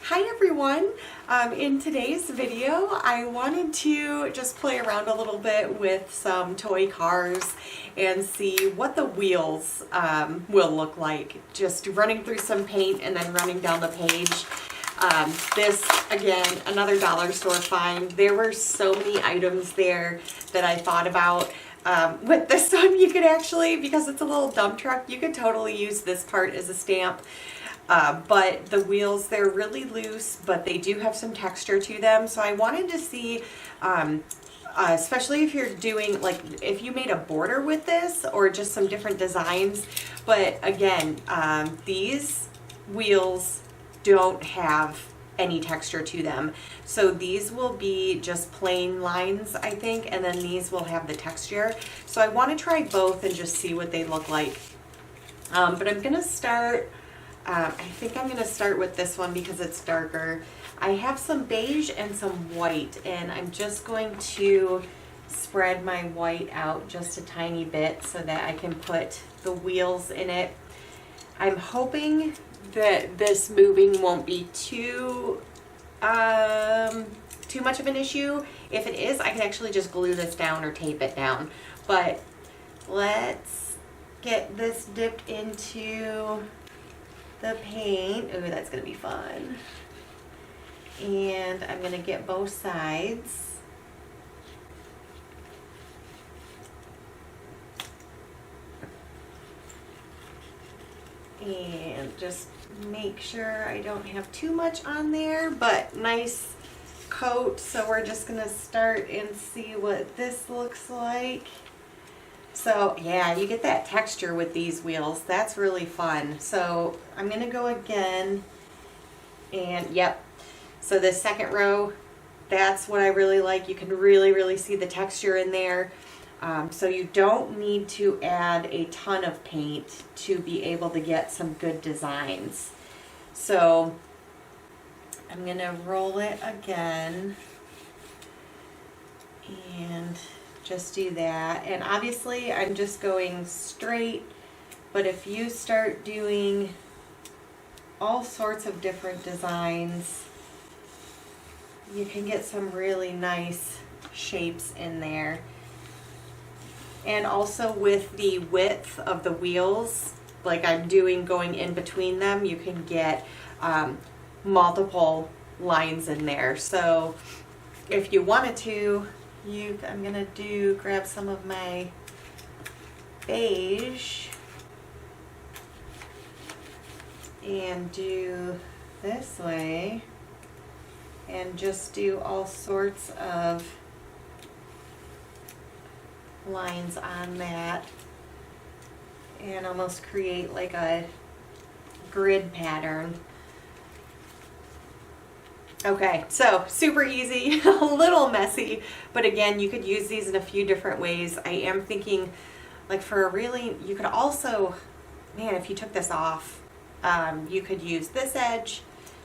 Hi everyone! In today's video I wanted to just play around a little bit with some toy cars and see what the wheels will look like. Just running through some paint and then running down the page. This, again, another dollar store find. There were so many items there that I thought about. With this one you could actually, because it's a little dump truck, you could totally use this part as a stamp. But the wheels, they're really loose, but they do have some texture to them. So I wanted to see, especially if you're doing, like, if you made a border with this or just some different designs. But again, these wheels don't have any texture to them. So these will be just plain lines, I think, and then these will have the texture. So I want to try both and just see what they look like. But I'm going to start... I think I'm going to start with this one because it's darker. I have some beige and some white, and I'm just going to spread my white out just a tiny bit so that I can put the wheels in it. I'm hoping that this moving won't be too much of an issue. If it is, I can actually just glue this down or tape it down. But let's get this dipped into the paint. Ooh, that's gonna be fun. And I'm gonna get both sides. And just make sure I don't have too much on there, but nice coat. So we're just gonna start and see what this looks like. So yeah, you get that texture with these wheels. That's really fun. So I'm gonna go again, and yep. So this second row, that's what I really like. You can really see the texture in there. So you don't need to add a ton of paint to be able to get some good designs. So I'm gonna roll it again and just do that. And obviously I'm just going straight, but if you start doing all sorts of different designs, you can get some really nice shapes in there. And also with the width of the wheels, like I'm doing going in between them, you can get multiple lines in there. So if you wanted to, I'm gonna grab some of my beige and do this way and just do all sorts of lines on that and almost create like a grid pattern. Okay, so super easy, a little messy, but again, you could use these in a few different ways. I am thinking, like, for a really, you could also, man, if you took this off, you could use this edge,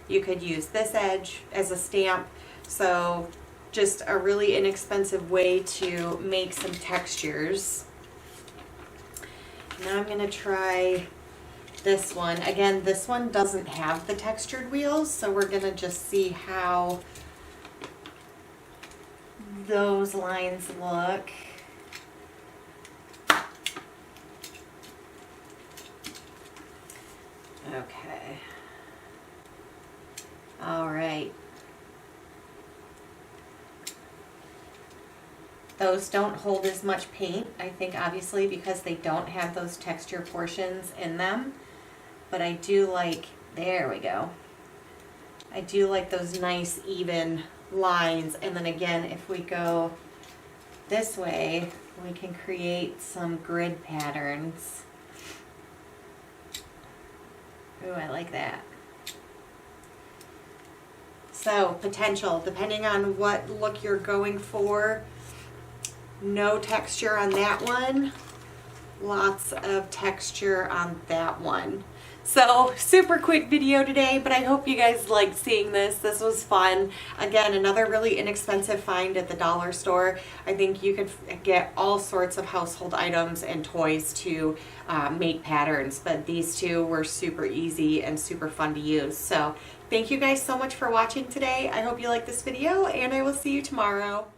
you could use this edge as a stamp. So just a really inexpensive way to make some textures. Now I'm gonna try this one. Again, this one doesn't have the textured wheels, so we're gonna just see how those lines look. Okay. All right. Those don't hold as much paint, I think, obviously, because they don't have those texture portions in them. But I do like, there we go. I do like those nice even lines. And then again, if we go this way, we can create some grid patterns. Ooh, I like that. So potential, depending on what look you're going for. No texture on that one. Lots of texture on that one. So super quick video today, but I hope you guys liked seeing this. This was fun. Again, another really inexpensive find at the dollar store. I think you could get all sorts of household items and toys to make patterns, but these two were super easy and super fun to use. So thank you guys so much for watching today. I hope you liked this video, and I will see you tomorrow.